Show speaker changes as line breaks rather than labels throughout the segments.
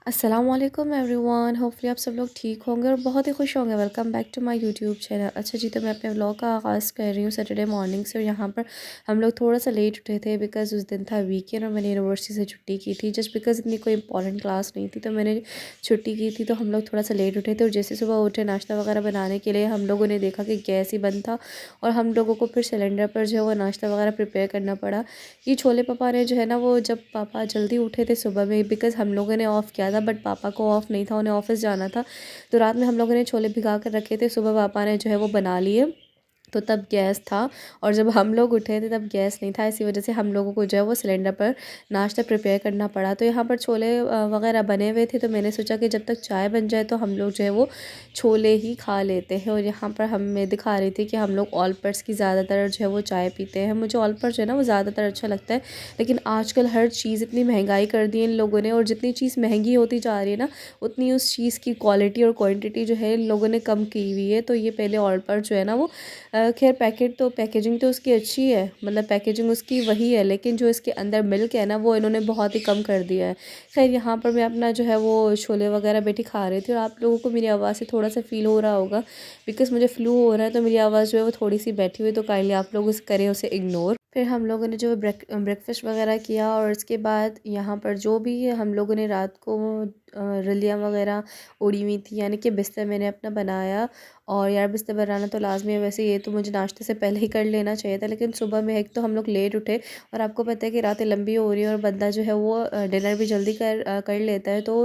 अस्सलामुअलैकुम everyone, hopefully आप सब लोग ठीक होंगे और बहुत ही खुश होंगे। Welcome back to my YouTube channel. अच्छा जी, तो मैं अपने व्लॉग का आगाज़ कर रही हूँ सैटरडे मॉर्निंग से। और यहाँ पर हम लोग थोड़ा सा लेट उठे थे बिकॉज़ उस दिन था वीकेंड और मैंने यूनिवर्सिटी से छुट्टी की थी। जस्ट बिकॉज़ इतनी कोई इंपॉर्टेंट क्लास नहीं थी तो मैंने छुट्टी की थी, तो हम लोग थोड़ा सा लेट उठे थे। और जैसे सुबह उठे नाश्ता वगैरह बनाने के लिए हम लोगों ने देखा कि गैस ही बंद था और हम लोगों को फिर सिलेंडर पर जो है वो नाश्ता वगैरह प्रिपेयर करना पड़ा। ये छोले पापा ने जो है ना, वो जब पापा जल्दी उठे थे सुबह में बिकॉज़ हम लोगों ने ऑफ़ किया था बट पापा को ऑफ़ नहीं था, उन्हें ऑफ़िस जाना था। तो रात में हम लोगों ने छोले भिगा कर रखे थे, सुबह पापा ने जो है वो बना लिए। तो तब गैस था और जब हम लोग उठे थे तब गैस नहीं था, इसी वजह से हम लोगों को जो है वो सिलेंडर पर नाश्ता प्रिपेयर करना पड़ा। तो यहाँ पर छोले वगैरह बने हुए थे, तो मैंने सोचा कि जब तक चाय बन जाए तो हम लोग जो है वो छोले ही खा लेते हैं। और यहाँ पर हमें दिखा रही थी कि हम लोग ऑल पर्स की ज़्यादातर जो है वो चाय पीते हैं। मुझे ऑल पर्स जो है ना वो ज़्यादातर अच्छा लगता है, लेकिन आजकल हर चीज़ इतनी महंगाई कर दी है इन लोगों ने, और जितनी चीज़ महंगी होती जा रही है ना, उतनी उस चीज़ की क्वालिटी और क्वांटिटी जो है इन लोगों ने कम की हुई है। तो ये पहले ऑल पर्स जो है ना वो खैर पैकेट तो पैकेजिंग तो उसकी अच्छी है, मतलब पैकेजिंग उसकी वही है, लेकिन जो इसके अंदर मिल्क है ना वो इन्होंने बहुत ही कम कर दिया है। खैर यहाँ पर मैं अपना जो है वो छोले वगैरह बैठी खा रही थी और आप लोगों को मेरी आवाज़ से थोड़ा सा फ़ील हो रहा होगा बिकॉज़ मुझे फ़्लू हो रहा है, तो मेरी आवाज़ जो है वो थोड़ी सी बैठी हुई है, तो काइंडली आप लोग उस करें उसे इग्नोर। फिर हम लोगों ने जो ब्रेकफ़ास्ट वगैरह किया और उसके बाद यहाँ पर जो भी हम लोगों ने रात को रलियाँ वगैरह उड़ी हुई थी, यानी कि बिस्तर मैंने अपना बनाया। और यार बिस्तर बनाना तो लाज़मी है, वैसे ये तो मुझे नाश्ते से पहले ही कर लेना चाहिए था, लेकिन सुबह में एक तो हम लोग लेट उठे और आपको पता है कि रातें लंबी हो रही है और बंदा जो है वो डिनर भी जल्दी कर लेता है, तो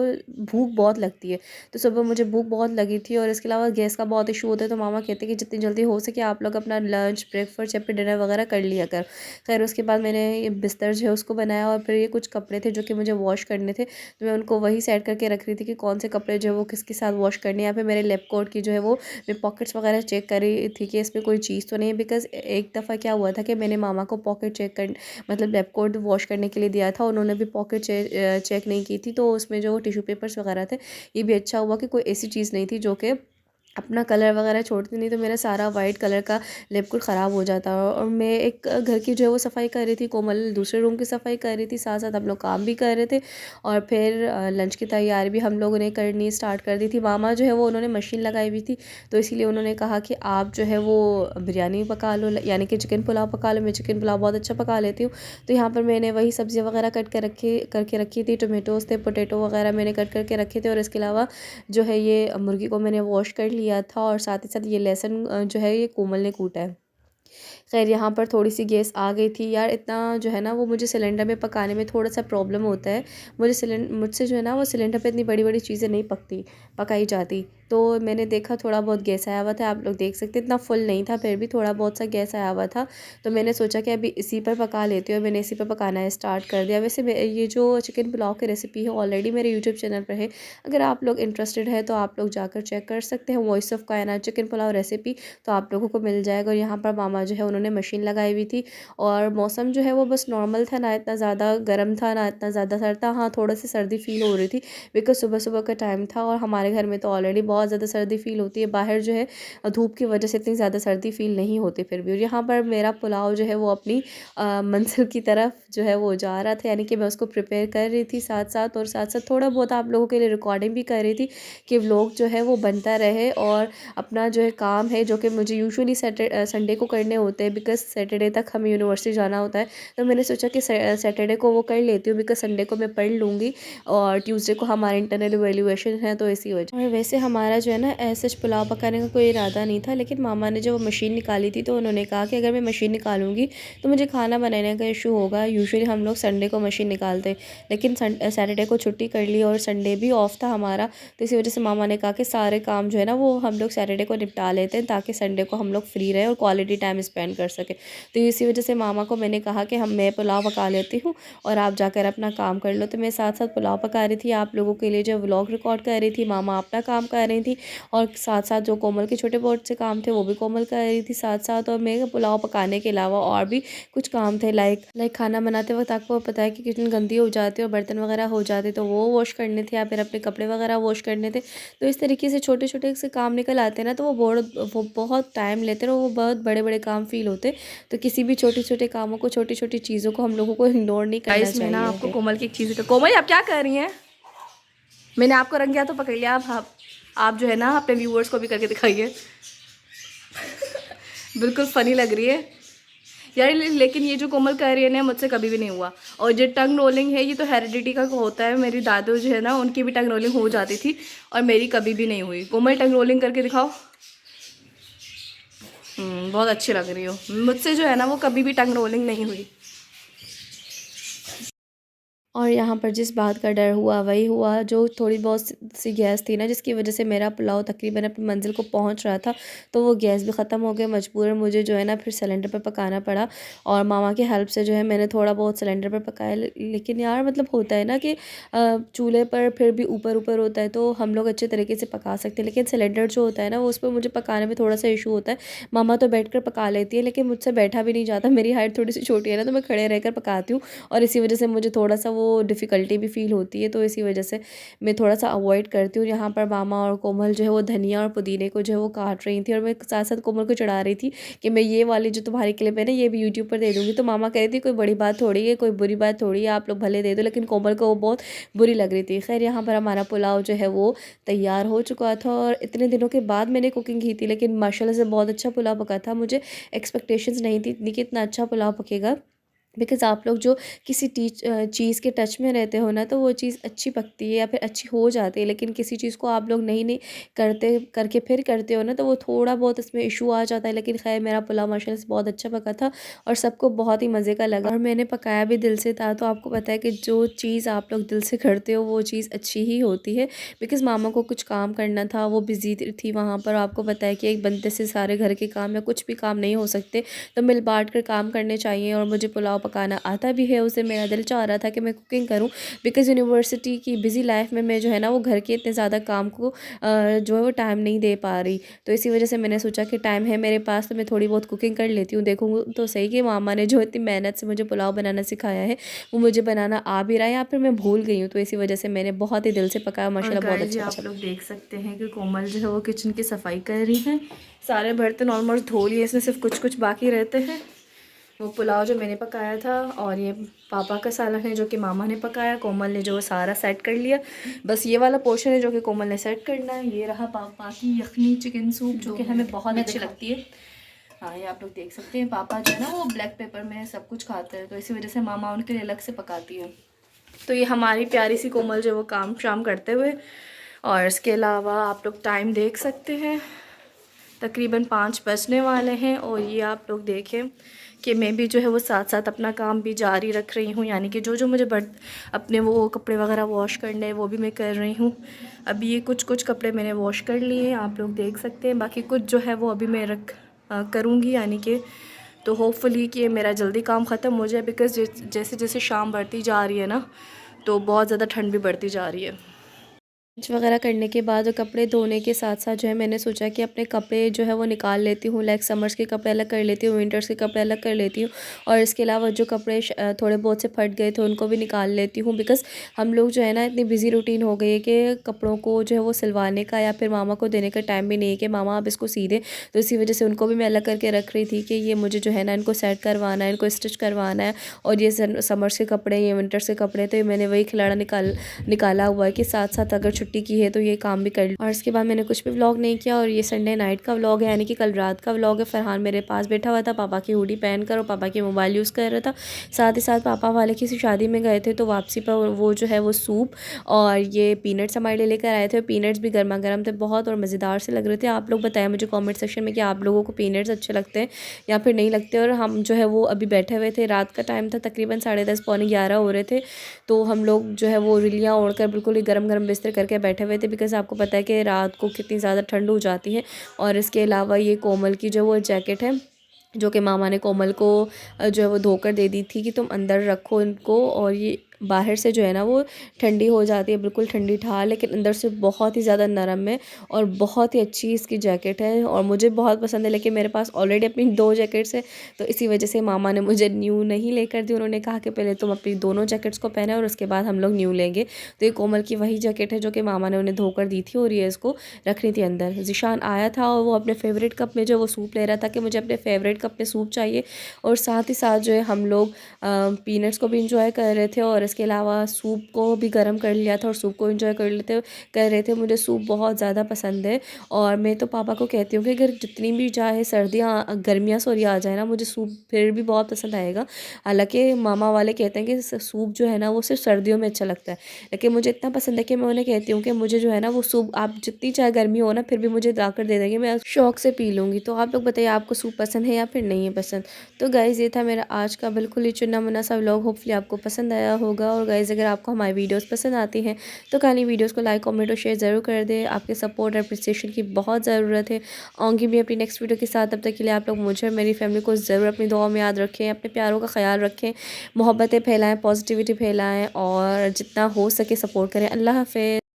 भूख बहुत लगती है। तो सुबह मुझे भूख बहुत लगी थी और इसके अलावा गैस का बहुत इशू होता है, तो मामा कहते हैं कि जितनी जल्दी हो सके आप लोग अपना लंच ब्रेकफास्ट या फिर डिनर वगैरह कर लिया कर। खैर उसके बाद मैंने ये बिस्तर जो है उसको बनाया और फिर ये कुछ कपड़े थे जो कि मुझे वॉश करने थे, तो मैं उनको वही सेट करके रख रही थी कि कौन से कपड़े जो है वो किसके साथ वॉश करने हैं। यहाँ पे मेरे लैब कोट की जो है वो मैं पॉकेट्स वगैरह चेक कर रही थी कि इसमें कोई चीज़ तो नहीं है, बिकॉज़ एक दफ़ा क्या हुआ था कि मैंने मामा को पॉकेट चेक कर मतलब लैब कोट वॉश करने के लिए दिया था, उन्होंने भी पॉकेट चेक नहीं की थी, तो उसमें जो टिश्यू पेपर्स वगैरह थे, ये भी अच्छा हुआ कि कोई ऐसी चीज़ नहीं थी जो कि अपना कलर वगैरह छोड़ती, नहीं तो मेरा सारा वाइट कलर का लिप कुड ख़राब हो जाता। और मैं एक घर की जो है वो सफाई कर रही थी, कोमल दूसरे रूम की सफाई कर रही थी, साथ साथ हम लोग काम भी कर रहे थे। और फिर लंच की तैयारी भी हम लोगों ने करनी स्टार्ट कर दी थी। मामा जो है वो उन्होंने मशीन लगाई हुई थी, तो इसीलिए उन्होंने कहा कि आप जो है वो बिरयानी पका लो, यानी कि चिकन पुलाव पका लो। मैं चिकन पुलाव बहुत अच्छा पका लेती हूँ। तो यहाँ पर मैंने वही सब्ज़ियाँ वगैरह कट कर रखी करके रखी थी, टोमेटोज़ थे, पोटैटो वगैरह मैंने कट करके रखे थे। और इसके अलावा जो है ये मुर्गी को मैंने वॉश कर लिया था और साथ ही साथ ये लहसुन जो है ये कोमल ने कूटा है। खैर यहाँ पर थोड़ी-सी गैस आ गई थी। यार इतना जो है ना वो मुझे सिलेंडर में पकाने में थोड़ा-सा प्रॉब्लम होता है। मुझसे जो है ना वो सिलेंडर पे इतनी बड़ी-बड़ी चीज़ें नहीं पकाई जाती। तो मैंने देखा थोड़ा बहुत गैस आया हुआ था, आप लोग देख सकते हैं इतना फुल नहीं था, फिर भी थोड़ा बहुत सा गैस आया हुआ था। तो मैंने सोचा कि अभी इसी पर पका लेती हूँ, मैंने इसी पर पकाना स्टार्ट कर दिया। वैसे ये जो चिकन पुलाव की रेसिपी है ऑलरेडी मेरे यूट्यूब चैनल पर है। अगर आप लोग इंटरेस्टेड है तो आप लोग जाकर चेक कर सकते हैं, वॉइस ऑफ कायनात चिकन पुलाव रेसिपी, तो आप लोगों को मिल जाएगा। और यहाँ पर मामा जो है उन्होंने मशीन लगाई हुई थी और मौसम जो है वो बस नॉर्मल था, ना इतना ज़्यादा गर्म था ना इतना ज़्यादा सर्द था। हाँ, थोड़ा सी सर्दी फील हो रही थी बिकॉज़ सुबह सुबह का टाइम था और हमारे घर में तो ऑलरेडी बहुत ज़्यादा सर्दी फील होती है, बाहर जो है धूप की वजह से इतनी ज़्यादा सर्दी फील नहीं होती फिर भी। और यहाँ पर मेरा पुलाव जो है वो अपनी मंजिल की तरफ जो है वो जा रहा था, यानी कि मैं उसको प्रिपेयर कर रही थी साथ साथ, और साथ साथ थोड़ा बहुत आप लोगों के लिए रिकॉर्डिंग भी कर रही थी कि व्लॉग जो है वो बनता रहे। और अपना जो है काम है जो कि मुझे यूजुअली संडे को करने होते हैं बिकॉज़ सैटरडे तक हमें यूनिवर्सिटी जाना होता है, तो मैंने सोचा कि सैटरडे को वो कर लेती हूँ बिकॉज़ संडे को मैं पढ़ लूँगी और ट्यूसडे को हमारा इंटरनल इवैल्यूएशन है, तो इसी वजह। और वैसे हमारा जो है ना ऐसे पुलाव पकाने का कोई इरादा नहीं था, लेकिन मामा ने जब वो मशीन निकाली थी तो उन्होंने कहा कि अगर मैं मशीन निकालूंगी तो मुझे खाना बनाने का इशू होगा। यूजुअली हम लोग संडे को मशीन निकालते, लेकिन सैटरडे को छुट्टी कर ली और संडे भी ऑफ था हमारा, तो इसी वजह से मामा ने कहा कि सारे काम जो है ना वो हम लोग सैटरडे को निपटा लेते हैं ताकि संडे को हम लोग फ्री रहे और क्वालिटी टाइम स्पेंड कर सके। तो इसी वजह से मामा को मैंने कहा कि मैं पुलाव पका लेती हूँ और आप जाकर अपना काम कर लो। तो मैं साथ साथ पुलाव पका रही थी, आप लोगों के लिए जो व्लॉग रिकॉर्ड कर रही थी, मामा अपना काम कर रही थी और साथ साथ जो कोमल के छोटे बहुत से काम थे वो भी कोमल कर रही थी साथ साथ। और मैं पुलाव पकाने के अलावा और भी कुछ काम थे, लाइक खाना बनाते वक्त आपको पता है कि किचन गंदी हो जाती है और बर्तन वगैरह हो जाते, तो वो वॉश करने थे या फिर अपने कपड़े वगैरह वॉश करने थे। तो इस तरीके से छोटे छोटे से काम निकल आते हैं ना, तो वो बहुत टाइम लेते हैं और वो बहुत बड़े बड़े काम फील होते। तो किसी भी छोटे छोटे कामों को, छोटी छोटी चीज़ों को हम लोगों को इग्नोर नहीं करना
गाइस मैं ना
चाहिए।
आपको कोमल की एक चीज़, कोमल आप क्या कर रही हैं? मैंने आपको रंग गया तो पकड़ लिया। आप जो है ना अपने व्यूअर्स को भी करके दिखाइए। बिल्कुल फ़नी लग रही है यार, लेकिन ये जो कोमल कह रही है ना मुझसे कभी भी नहीं हुआ। और जो टंग रोलिंग है ये तो हेरिडिटी का होता है। मेरी दादू जो है ना उनकी भी टंग रोलिंग हो जाती थी और मेरी कभी भी नहीं हुई। कोमल टंग रोलिंग करके दिखाओ। बहुत अच्छी लग रही हो। मुझसे जो है ना वो कभी भी टंग रोलिंग नहीं हुई।
और यहाँ पर जिस बात का डर हुआ वही हुआ, जो थोड़ी बहुत सी गैस थी ना जिसकी वजह से मेरा पुलाव तकरीबन अपनी मंजिल को पहुँच रहा था, तो वो गैस भी ख़त्म हो गई। मजबूरन मुझे जो है ना फिर सिलेंडर पर पकाना पड़ा और मामा की हेल्प से जो है मैंने थोड़ा बहुत सिलेंडर पर पकाया। लेकिन यार मतलब होता है ना कि चूल्हे पर फिर भी ऊपर ऊपर होता है तो हम लोग अच्छे तरीके से पका सकते हैं, लेकिन सिलेंडर जो होता है ना वो उस पर मुझे पकाने में थोड़ा सा इशू होता है। मामा तो बैठ कर पका लेती है लेकिन मुझसे बैठा भी नहीं जाता। मेरी हाइट थोड़ी सी छोटी है ना, तो मैं खड़े रहकर पकाती हूँ और इसी वजह से मुझे थोड़ा सा वो डिफ़िकल्टी भी फ़ील होती है, तो इसी वजह से मैं थोड़ा सा अवॉइड करती हूँ। यहाँ पर मामा और कोमल जो है वो धनिया और पुदीने को जो है वो काट रही थी और मैं साथ साथ कोमल को चढ़ा रही थी कि मैं ये वाली जो तुम्हारी क्लिप है ना ये भी यूट्यूब पर दे दूँगी। तो मामा कह रही थी कोई बड़ी बात थोड़ी है, कोई बुरी बात थोड़ी है, आप लोग भले दे दो, लेकिन कोमल को वो बहुत बुरी लग रही थी। खैर यहाँ पर हमारा पुलाव जो है वो तैयार हो चुका था और इतने दिनों के बाद मैंने कुकिंग की थी, लेकिन माशाल्लाह से बहुत अच्छा पुलाव पका था। मुझे एक्सपेक्टेशंस नहीं थी इतनी कि इतना अच्छा पुलाव पकेगा, बिकॉज़ आप लोग जो किसी चीज़ के टच में रहते हो ना तो वो चीज़ अच्छी पकती है या फिर अच्छी हो जाती है, लेकिन किसी चीज़ को आप लोग नहीं नहीं करते करके फिर करते हो ना तो वो थोड़ा बहुत इसमें इशू आ जाता है। लेकिन खैर मेरा पुलाव माशाल्लाह से बहुत अच्छा पका था और सबको बहुत ही मज़े का लगा और मैंने पकाया भी दिल से था। तो आपको पता है कि जो चीज़ आप लोग दिल से करते हो वो चीज़ अच्छी ही होती है। बिकॉज़ मामा को कुछ काम करना था, वो बिज़ी थी वहाँ पर। आपको पता है कि एक बंदे से सारे घर के काम या कुछ भी काम नहीं हो सकते, तो मिल बांट कर काम करने चाहिए। और मुझे पुलाव पकाना आता भी है, उसे मेरा दिल चाह रहा था कि मैं कुकिंग करूं, बिकॉज़ यूनिवर्सिटी की बिज़ी लाइफ में मैं जो है ना वो घर के इतने ज़्यादा काम को जो है वो टाइम नहीं दे पा रही। तो इसी वजह से मैंने सोचा कि टाइम है मेरे पास तो मैं थोड़ी बहुत कुकिंग कर लेती हूँ। देखूँ तो सही कि मामा ने जो इतनी मेहनत से मुझे पुलाव बनाना सिखाया है वो मुझे बनाना आ भी रहा है या फिर मैं भूल गई हूँ। तो इसी वजह से मैंने बहुत ही दिल से पकाया,
और
माशाल्लाह बहुत
गाइस जी
अच्छा
आप
अच्छा।
लोग देख सकते हैं कि कोमल जो है वो किचन की सफाई कर रही है। सारे बर्तन ऑलमोस्ट धो लिए, इसमें सिर्फ कुछ कुछ बाकी रहते हैं। वो पुलाव जो मैंने पकाया था और ये पापा का सालन है जो कि मामा ने पकाया। कोमल ने जो सारा सेट कर लिया, बस ये वाला पोर्शन है जो कि कोमल ने सेट करना है। ये रहा पापा की यखनी चिकन सूप जो कि हमें बहुत अच्छी लगती है। हाँ ये आप लोग देख सकते हैं। पापा जो है ना वो ब्लैक पेपर में सब कुछ खाते हैं, तो इसी वजह से मामा उनके लिए अलग से पकाती है। तो ये हमारी प्यारी सी कोमल जो है वो काम शाम करते हुए। और इसके अलावा आप लोग टाइम देख सकते हैं, तकरीबन 5 बजने वाले हैं। और ये आप लोग देखें कि मैं भी जो है वो साथ साथ अपना काम भी जारी रख रही हूँ, यानी कि जो जो मुझे अपने वो कपड़े वगैरह वॉश करने हैं वो भी मैं कर रही हूँ। अभी ये कुछ कुछ कपड़े मैंने वॉश कर लिए हैं, आप लोग देख सकते हैं। बाकी कुछ जो है वो अभी मैं करूँगी, यानी कि तो होपफुली कि ये मेरा जल्दी काम ख़त्म हो जाए। बिकॉज़ जैसे जैसे शाम बढ़ती जा रही है ना तो बहुत ज़्यादा ठंड भी बढ़ती जा रही है।
लंच वगैरह करने के बाद कपड़े धोने के साथ साथ जो है मैंने सोचा कि अपने कपड़े जो है वो निकाल लेती हूँ। लाइक समर्स के कपड़े अलग कर लेती हूँ, विंटर्स के कपड़े अलग कर लेती हूँ और इसके अलावा जो कपड़े थोड़े बहुत से फट गए थे उनको भी निकाल लेती हूँ। बिकॉज़ हम लोग जो है ना इतनी बिजी रूटीन हो गई है कि कपड़ों को जो है वो सिलवाने का या फिर मामा को देने का टाइम भी नहीं है कि मामा आप इसको सी दें। तो इसी वजह से उनको भी मैं अलग करके रख रही थी कि ये मुझे जो है ना इनको सेट करवाना है, इनको स्टिच करवाना है। और ये समर्स के कपड़े, ये विंटर्स के कपड़े, तो ये मैंने वही खिलाड़ा निकाला हुआ है कि साथ साथ अगर छुट्टी की है तो ये काम भी कर लूँ। और इसके बाद मैंने कुछ भी व्लॉग नहीं किया और ये संडे नाइट का व्लॉग है, यानी कि कल रात का व्लॉग है। फरहान मेरे पास बैठा हुआ था, पापा की हुडी पहन कर, और पापा की मोबाइल यूज़ कर रहा था। साथ ही साथ पापा वाले किसी शादी में गए थे तो वापसी पर वो जो है वो सूप और ये पीनट्स हमारे लिए लेकर आए थे। पीनट्स भी गर्मा गर्म थे बहुत और मज़ेदार से लग रहे थे। आप लोग बताएं मुझे कमेंट सेक्शन में कि आप लोगों को पीनट्स अच्छे लगते हैं या फिर नहीं लगते। और हम जो है वो अभी बैठे हुए थे, रात का टाइम था, तकरीबन 10:30 पौने 11 हो रहे थे। तो हम लोग जो है वो रिलियाँ ओढ़कर बिल्कुल ही गरम गरम बिस्तर करके बैठे हुए थे, बिकॉज़ आपको पता है कि रात को कितनी ज़्यादा ठंड हो जाती है। और इसके अलावा ये कोमल की जो वो जैकेट है जो कि मामा ने कोमल को जो है वो धोकर दे दी थी कि तुम अंदर रखो इनको, और ये बाहर से जो है ना वो ठंडी हो जाती है, बिल्कुल ठंडी ठार, लेकिन अंदर से बहुत ही ज़्यादा नरम है और बहुत ही अच्छी इसकी जैकेट है और मुझे बहुत पसंद है। लेकिन मेरे पास ऑलरेडी अपनी 2 जैकेट्स है, तो इसी वजह से मामा ने मुझे न्यू नहीं लेकर दी। उन्होंने कहा कि पहले तुम अपनी दोनों जैकेट्स को पहने और उसके बाद हम लोग न्यू लेंगे। तो ये कोमल की वही जैकेट है जो कि मामा ने उन्हें धोकर दी थी और ये इसको रखनी थी अंदर। ज़ीशान आया था और वो अपने फेवरेट कप में जो वो सूप ले रहा था कि मुझे अपने फेवरेट कप में सूप चाहिए। और साथ ही साथ जो है हम लोग पीनट्स को भी इंजॉय कर रहे थे और इसके अलावा सूप को भी गर्म कर लिया था और सूप को एंजॉय कर रहे थे। मुझे सूप बहुत ज़्यादा पसंद है और मैं तो पापा को कहती हूँ कि अगर जितनी भी चाहे सर्दियाँ गर्मियाँ सॉरी आ जाए ना, मुझे सूप फिर भी बहुत पसंद आएगा। हालाँकि मामा वाले कहते हैं कि सूप जो है ना वो सिर्फ सर्दियों में अच्छा लगता है, लेकिन मुझे इतना पसंद है कि मैं उन्हें कहती हूँ कि मुझे जो है ना वो सूप आप जितनी चाहे गर्मी हो ना फिर भी मुझे ला कर दे देंगे, मैं शौक से पी लूँगी। तो आप लोग बताइए आपको सूप पसंद है या फिर नहीं है पसंद। तो गाइज़ ये था मेरा आज का बिल्कुल ही चुना मुना सा व्लॉग, होपफुली आपको पसंद आया होगा। और गाइज़ अगर आपको हमारी वीडियोस पसंद आती हैं तो काइंडली वीडियोस को लाइक कमेंट और शेयर ज़रूर कर दें। आपके सपोर्ट और अप्रिसिएशन की बहुत ज़रूरत है। आऊँगी भी अपनी नेक्स्ट वीडियो के साथ, तब तक के लिए आप लोग मुझे और मेरी फैमिली को ज़रूर अपनी दुआ में याद रखें, अपने प्यारों का ख्याल रखें, मोहब्बतें फैलाएँ, पॉजिटिविटी फैलाएँ और जितना हो सके सपोर्ट करें। अल्लाह हाफ़िज़।